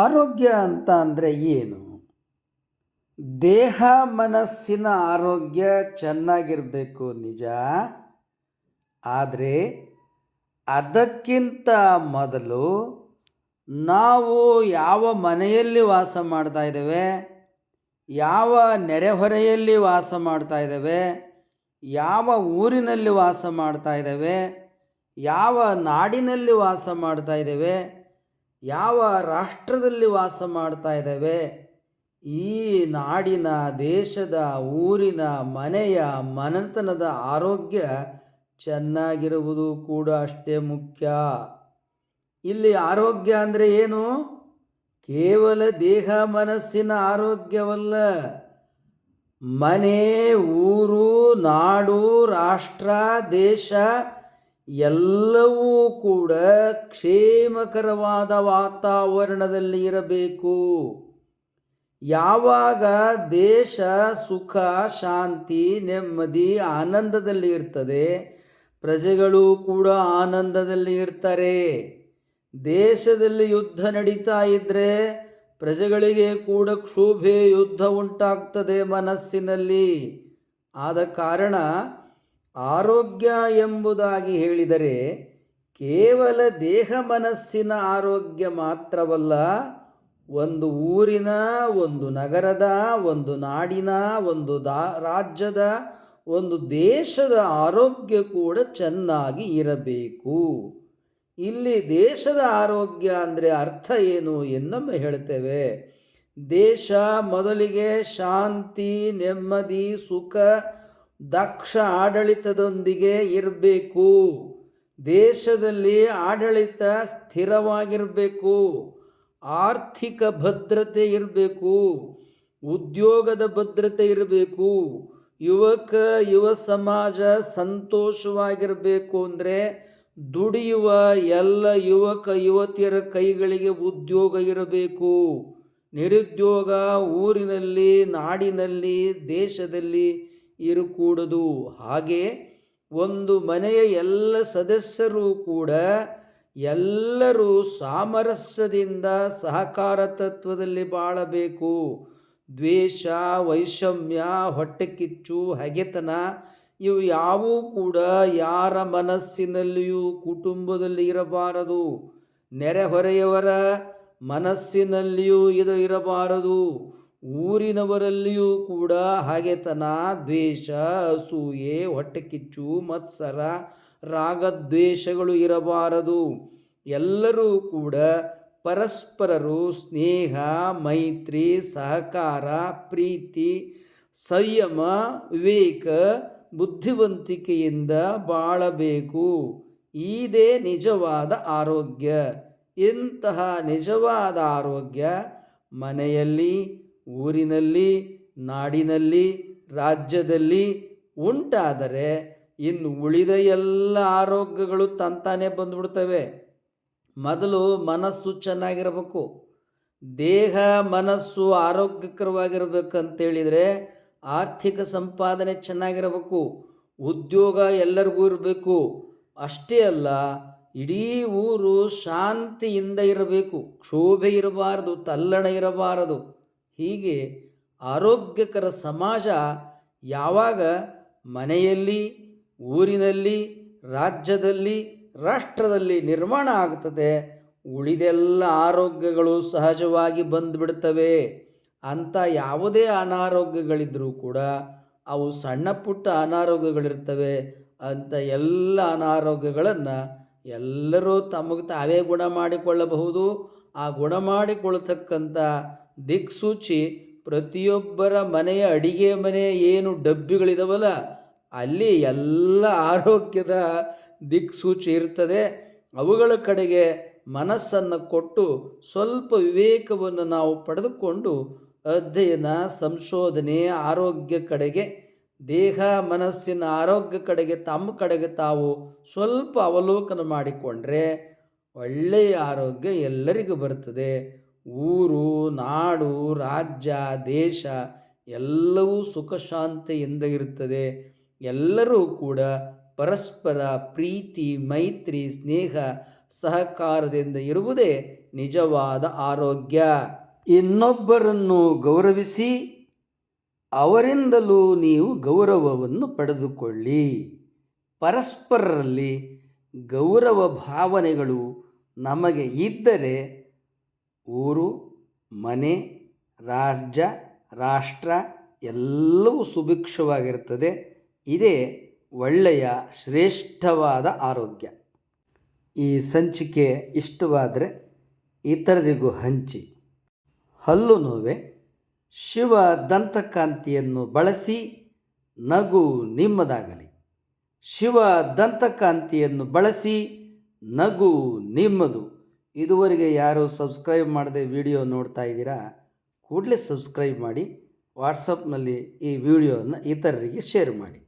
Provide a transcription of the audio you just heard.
ಆರೋಗ್ಯ ಅಂತ ಅಂದರೆ ಏನು? ದೇಹ ಮನಸ್ಸಿನ ಆರೋಗ್ಯ ಚೆನ್ನಾಗಿರಬೇಕು ನಿಜ. ಆದರೆ ಅದಕ್ಕಿಂತ ಮೊದಲು ನಾವು ಯಾವ ಮನೆಯಲ್ಲಿ ವಾಸ ಮಾಡ್ತಾ ಇದ್ದೇವೆ, ಯಾವ ನೆರೆಹೊರೆಯಲ್ಲಿ ವಾಸ ಮಾಡ್ತಾ ಇದ್ದೇವೆ, ಯಾವ ಊರಿನಲ್ಲಿ ವಾಸ ಮಾಡ್ತಾ ಇದ್ದೇವೆ, ಯಾವ ನಾಡಿನಲ್ಲಿ ವಾಸ ಮಾಡ್ತಾ ಇದ್ದೇವೆ, ಯಾವ ರಾಷ್ಟ್ರದಲ್ಲಿ ವಾಸ ಮಾಡ್ತಾ ಇದ್ದೇವೆ, ಈ ನಾಡಿನ, ದೇಶದ, ಊರಿನ, ಮನೆಯ, ಮನೆತನದ ಆರೋಗ್ಯ ಚೆನ್ನಾಗಿರುವುದು ಕೂಡ ಅಷ್ಟೇ ಮುಖ್ಯ. ಇಲ್ಲಿ ಆರೋಗ್ಯ ಅಂದರೆ ಏನು? ಕೇವಲ ದೇಹ ಮನಸ್ಸಿನ ಆರೋಗ್ಯವಲ್ಲ. ಮನೆ, ಊರು, ನಾಡು, ರಾಷ್ಟ್ರ, ದೇಶ ಎಲ್ಲವೂ ಕೂಡ ಕ್ಷೇಮಕರವಾದ ವಾತಾವರಣದಲ್ಲಿ ಇರಬೇಕು. ಯಾವಾಗ ದೇಶ ಸುಖ, ಶಾಂತಿ, ನೆಮ್ಮದಿ, ಆನಂದದಲ್ಲಿ ಇರ್ತದೆ, ಪ್ರಜೆಗಳು ಕೂಡ ಆನಂದದಲ್ಲಿ ಇರ್ತಾರೆ. ದೇಶದಲ್ಲಿ ಯುದ್ಧ ನಡೀತಾ ಇದ್ದರೆ ಪ್ರಜೆಗಳಿಗೆ ಕೂಡ ಕ್ಷೋಭೆ, ಯುದ್ಧ ಉಂಟಾಗ್ತದೆ ಮನಸ್ಸಿನಲ್ಲಿ. ಆದ ಕಾರಣ ಆರೋಗ್ಯ ಎಂಬುದಾಗಿ ಹೇಳಿದರೆ ಕೇವಲ ದೇಹ ಮನಸ್ಸಿನ ಆರೋಗ್ಯ ಮಾತ್ರವಲ್ಲ, ಒಂದು ಊರಿನ, ಒಂದು ನಗರದ, ಒಂದು ನಾಡಿನ, ಒಂದು ರಾಜ್ಯದ, ಒಂದು ದೇಶದ ಆರೋಗ್ಯ ಕೂಡ ಚೆನ್ನಾಗಿ ಇರಬೇಕು. ಇಲ್ಲಿ ದೇಶದ ಆರೋಗ್ಯ ಅಂದರೆ ಅರ್ಥ ಏನು ಎನ್ನೊಮ್ಮೆ ಹೇಳ್ತೇವೆ. ದೇಶ ಮೊದಲಿಗೆ ಶಾಂತಿ, ನೆಮ್ಮದಿ, ಸುಖ, ದಕ್ಷ ಆಡಳಿತದೊಂದಿಗೆ ಇರಬೇಕು. ದೇಶದಲ್ಲಿ ಆಡಳಿತ ಸ್ಥಿರವಾಗಿರಬೇಕು, ಆರ್ಥಿಕ ಭದ್ರತೆ ಇರಬೇಕು, ಉದ್ಯೋಗದ ಭದ್ರತೆ ಇರಬೇಕು, ಯುವ ಸಮಾಜ ಸಂತೋಷವಾಗಿರಬೇಕು. ಅಂದರೆ ದುಡಿಯುವ ಎಲ್ಲ ಯುವಕ ಯುವತಿಯರ ಕೈಗಳಿಗೆ ಉದ್ಯೋಗ ಇರಬೇಕು. ನಿರುದ್ಯೋಗ ಊರಿನಲ್ಲಿ, ನಾಡಿನಲ್ಲಿ, ದೇಶದಲ್ಲಿ ಇರಕೂಡದು. ಹಾಗೆ ಒಂದು ಮನೆಯ ಎಲ್ಲ ಸದಸ್ಯರು ಕೂಡ ಎಲ್ಲರೂ ಸಾಮರಸ್ಯದಿಂದ ಸಹಕಾರ ತತ್ವದಲ್ಲಿ ಬಾಳಬೇಕು. ದ್ವೇಷ, ವೈಷಮ್ಯ, ಹೊಟ್ಟೆಕಿಚ್ಚು, ಹಗೆತನ ಇವು ಯಾವೂ ಕೂಡ ಯಾರ ಮನಸ್ಸಿನಲ್ಲಿಯೂ ಕುಟುಂಬದಲ್ಲಿ ಇರಬಾರದು. ನೆರೆಹೊರೆಯವರ ಮನಸ್ಸಿನಲ್ಲಿಯೂ ಇದು ಇರಬಾರದು. ಊರಿನವರಲ್ಲಿಯೂ ಕೂಡ ಹಗೆತನ, ದ್ವೇಷ, ಅಸೂಯೆ, ಹೊಟ್ಟೆಕಿಚ್ಚು, ಮತ್ಸರ, ರಾಗದ್ವೇಷಗಳು ಇರಬಾರದು. ಎಲ್ಲರೂ ಕೂಡ ಪರಸ್ಪರರು ಸ್ನೇಹ, ಮೈತ್ರಿ, ಸಹಕಾರ, ಪ್ರೀತಿ, ಸಂಯಮ, ವಿವೇಕ, ಬುದ್ಧಿವಂತಿಕೆಯಿಂದ ಬಾಳಬೇಕು. ಇದೇ ನಿಜವಾದ ಆರೋಗ್ಯ. ಇಂತಹ ನಿಜವಾದ ಆರೋಗ್ಯ ಮನೆಯಲ್ಲಿ, ಊರಿನಲ್ಲಿ, ನಾಡಿನಲ್ಲಿ, ರಾಜ್ಯದಲ್ಲಿ ಉಂಟಾದರೆ ಇನ್ನು ಉಳಿದ ಎಲ್ಲ ಆರೋಗ್ಯಗಳು ತಂತಾನೇ ಬಂದುಬಿಡ್ತವೆ. ಮೊದಲು ಮನಸ್ಸು ಚೆನ್ನಾಗಿರಬೇಕು. ದೇಹ ಮನಸ್ಸು ಆರೋಗ್ಯಕರವಾಗಿರ್ಬೇಕಂತೇಳಿದರೆ ಆರ್ಥಿಕ ಸಂಪಾದನೆ ಚೆನ್ನಾಗಿರಬೇಕು, ಉದ್ಯೋಗ ಎಲ್ಲರಿಗೂ ಇರಬೇಕು. ಅಷ್ಟೇ ಅಲ್ಲ, ಇಡೀ ಊರು ಶಾಂತಿಯಿಂದ ಇರಬೇಕು, ಕ್ಷೋಭೆ ಇರಬಾರದು, ತಲ್ಲಣ ಇರಬಾರದು. ಹೀಗೆ ಆರೋಗ್ಯಕರ ಸಮಾಜ ಯಾವಾಗ ಮನೆಯಲ್ಲಿ, ಊರಿನಲ್ಲಿ, ರಾಜ್ಯದಲ್ಲಿ, ರಾಷ್ಟ್ರದಲ್ಲಿ ನಿರ್ಮಾಣ ಆಗ್ತದೆ, ಉಳಿದೆಲ್ಲ ಆರೋಗ್ಯಗಳು ಸಹಜವಾಗಿ ಬಂದುಬಿಡ್ತವೆ. ಅಂಥ ಯಾವುದೇ ಅನಾರೋಗ್ಯಗಳಿದ್ದರೂ ಕೂಡ ಅವು ಸಣ್ಣ ಪುಟ್ಟ ಅನಾರೋಗ್ಯಗಳಿರ್ತವೆ. ಅಂಥ ಎಲ್ಲ ಅನಾರೋಗ್ಯಗಳನ್ನು ಎಲ್ಲರೂ ತಮಗೆ ತಾವೇ ಗುಣ ಮಾಡಿಕೊಳ್ಳಬಹುದು. ಆ ಗುಣ ಮಾಡಿಕೊಳ್ತಕ್ಕಂಥ ದಿಕ್ಸೂಚಿ ಪ್ರತಿಯೊಬ್ಬರ ಮನೆಯ ಅಡಿಗೆ ಮನೆ ಏನು ಡಬ್ಬಿಗಳಿದಾವಲ್ಲ, ಅಲ್ಲಿ ಎಲ್ಲ ಆರೋಗ್ಯದ ದಿಕ್ಸೂಚಿ ಇರ್ತದೆ. ಅವುಗಳ ಕಡೆಗೆ ಮನಸ್ಸನ್ನು ಕೊಟ್ಟು ಸ್ವಲ್ಪ ವಿವೇಕವನ್ನು ನಾವು ಪಡೆದುಕೊಂಡು ಅಧ್ಯಯನ, ಸಂಶೋಧನೆ, ಆರೋಗ್ಯ ಕಡೆಗೆ, ದೇಹ ಮನಸ್ಸಿನ ಆರೋಗ್ಯ ಕಡೆಗೆ ತಮ್ಮ ಕಡೆಗೆ ತಾವು ಸ್ವಲ್ಪ ಅವಲೋಕನ ಮಾಡಿಕೊಂಡ್ರೆ ಒಳ್ಳೆಯ ಆರೋಗ್ಯ ಎಲ್ಲರಿಗೂ ಬರ್ತದೆ. ಊರು, ನಾಡು, ರಾಜ್ಯ, ದೇಶ ಎಲ್ಲವೂ ಸುಖ ಶಾಂತಿಯಿಂದ ಇರುತ್ತದೆ. ಎಲ್ಲರೂ ಕೂಡ ಪರಸ್ಪರ ಪ್ರೀತಿ, ಮೈತ್ರಿ, ಸ್ನೇಹ, ಸಹಕಾರದಿಂದ ಇರುವುದೇ ನಿಜವಾದ ಆರೋಗ್ಯ. ಇನ್ನೊಬ್ಬರನ್ನು ಗೌರವಿಸಿ ಅವರಿಂದಲೂ ನೀವು ಗೌರವವನ್ನು ಪಡೆದುಕೊಳ್ಳಿ. ಪರಸ್ಪರರಲ್ಲಿ ಗೌರವ ಭಾವನೆಗಳು ನಮಗೆ ಇದ್ದರೆ ಊರು, ಮನೆ, ರಾಜ್ಯ, ರಾಷ್ಟ್ರ ಎಲ್ಲವೂ ಸುಭಿಕ್ಷವಾಗಿರುತ್ತದೆ. ಇದೇ ಒಳ್ಳೆಯ ಶ್ರೇಷ್ಠವಾದ ಆರೋಗ್ಯ. ಈ ಸಂಚಿಕೆ ಇಷ್ಟವಾದರೆ ಇತರರಿಗೂ ಹಂಚಿ. ಹಲ್ಲು ನೋವೆ? ಶಿವ ದಂತಕಾಂತಿಯನ್ನು ಬಳಸಿ ನಗು ನಿಮ್ಮದಾಗಲಿ. ಶಿವ ದಂತಕಾಂತಿಯನ್ನು ಬಳಸಿ ನಗು ನಿಮ್ಮದು. ಇದುವರೆಗೆ ಯಾರು ಸಬ್ಸ್ಕ್ರೈಬ್ ಮಾಡದೆ ವಿಡಿಯೋ ನೋಡ್ತಾ ಇದ್ದೀರಾ, ಕೂಡಲೇ ಸಬ್ಸ್ಕ್ರೈಬ್ ಮಾಡಿ. ವಾಟ್ಸಪ್ನಲ್ಲಿ ಈ ವಿಡಿಯೋವನ್ನು ಇತರರಿಗೆ ಶೇರ್ ಮಾಡಿ.